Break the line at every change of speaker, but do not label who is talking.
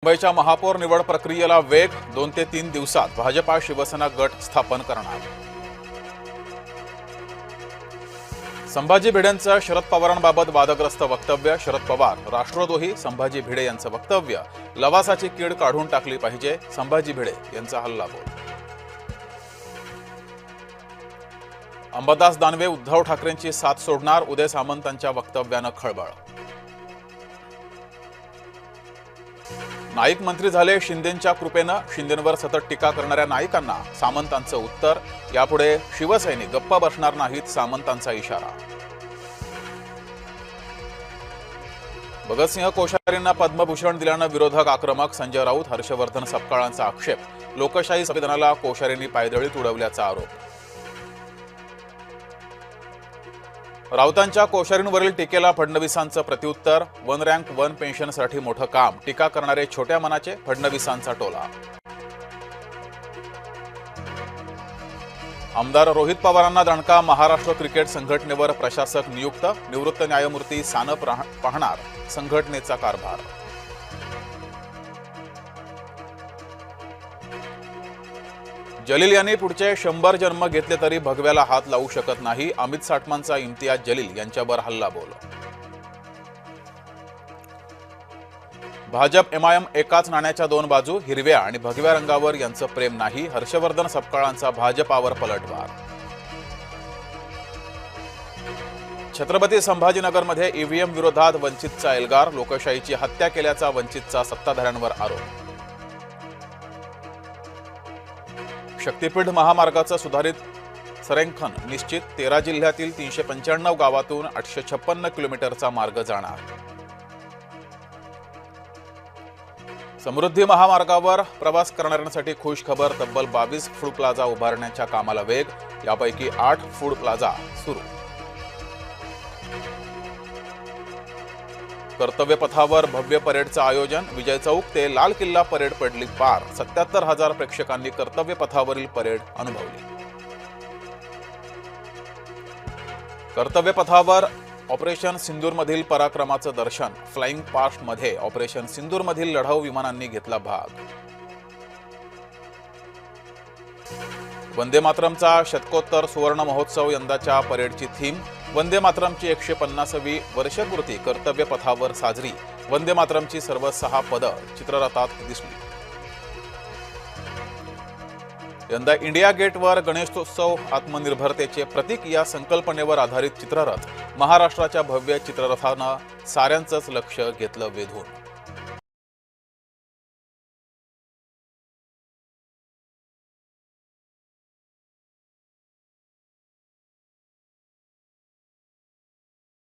मुंबईच्या महापौर निवड प्रक्रियेला वेग 2 ते 3 दिवसात भाजपा शिवसेना गट स्थापन करणार। संभाजी भिडेंचं शरद पवारांबाबत वादग्रस्त वक्तव्य। शरद पवार राष्ट्रद्रोही संभाजी भिडे यांचं वक्तव्य लवासाची कीड काढून टाकली पाहिजे। संभाजी भिडे यांचा हल्लाबोल। अंबादास दानवे उद्धव ठाकरेंची साथ सोडणार। उदय सामंतांच्या वक्तव्यानं खळबळ। नाईक मंत्री झाले शिंदेंच्या कृपेनं। शिंदेंवर सतत टीका करणाऱ्या नाईकांना सामंतांचं उत्तर। यापुढे शिवसैनिक गप्पा बसणार नाहीत, सामंतांचा इशारा। भगतसिंह कोश्यारींना पद्मभूषण दिल्यानं विरोधक आक्रमक। संजय राऊत हर्षवर्धन सपकाळांचा आक्षेप। लोकशाही संविधानाला कोश्यारींनी पायदळीत उडवल्याचा आरोप। राऊतांच्या कोश्यारींवरील टीकेला फडणवीसांचं प्रत्युत्तर। वन रँक वन पेन्शनसाठी मोठं काम। टीका करणारे छोट्या मनाचे, फडणवीसांचा टोला। आमदार रोहित पवारांना दणका। महाराष्ट्र क्रिकेट संघटनेवर प्रशासक नियुक्त। निवृत्त न्यायमूर्ती सानप पाहणार संघटनेचा कारभार। जलील यांनी पुढचे 100 जन्म घेतले तरी भगव्याला हात लावू शकत नाही। अमित साटमांचा इम्तियाज जलील यांच्यावर हल्लाबोल। भाजप एमआयएम एकाच नाण्याच्या दोन बाजू। हिरव्या आणि भगव्या रंगावर यांचं प्रेम नाही। हर्षवर्धन सपकाळांचा भाजपावर पलटवार। छत्रपती संभाजीनगरमध्ये ईव्हीएम विरोधात वंचितचा एल्गार। लोकशाहीची हत्या केल्याचा वंचितचा सत्ताधाऱ्यांवर आरोप। शक्तीपीठ महामार्गाचं सुधारित संरेखन निश्चित। 13 जिल्ह्यातील 395 गावातून 856 किलोमीटरचा मार्ग जाणार। समृद्धी महामार्गावर प्रवास करणाऱ्यांसाठी खुश खबर। तब्बल 22 फूड प्लाझा उभारण्याच्या कामाला वेग। यापैकी 8 फूड प्लाझा सुरू। कर्तव्य पथावर भव्य परेडचं आयोजन। विजय चौक ते लाल किल्ला परेड पडली पार। 77,000 प्रेक्षकांनी कर्तव्य पथावरील परेड अनुभवली। कर्तव्य पथावर ऑपरेशन सिंदूरमधील पराक्रमाचं दर्शन। फ्लाइंग पास्ट मध्ये ऑपरेशन सिंदूरमधील लढाऊ विमानांनी घेतला भाग। वंदे मातरमचा शतकोत्तर सुवर्ण महोत्सव। यंदाच्या परेडची थीम वंदे मातरमची 150वी वर्षपूर्ती कर्तव्य पथावर साजरी। वंदे मातरमची सर्व 6 पदं चित्ररथात दिसली। यंदा इंडिया गेटवर गणेशोत्सव आत्मनिर्भरतेचे प्रतीक या संकल्पनेवर आधारित चित्ररथ। महाराष्ट्राच्या भव्य चित्ररथानं साऱ्यांचंच लक्ष घेतलं वेधून।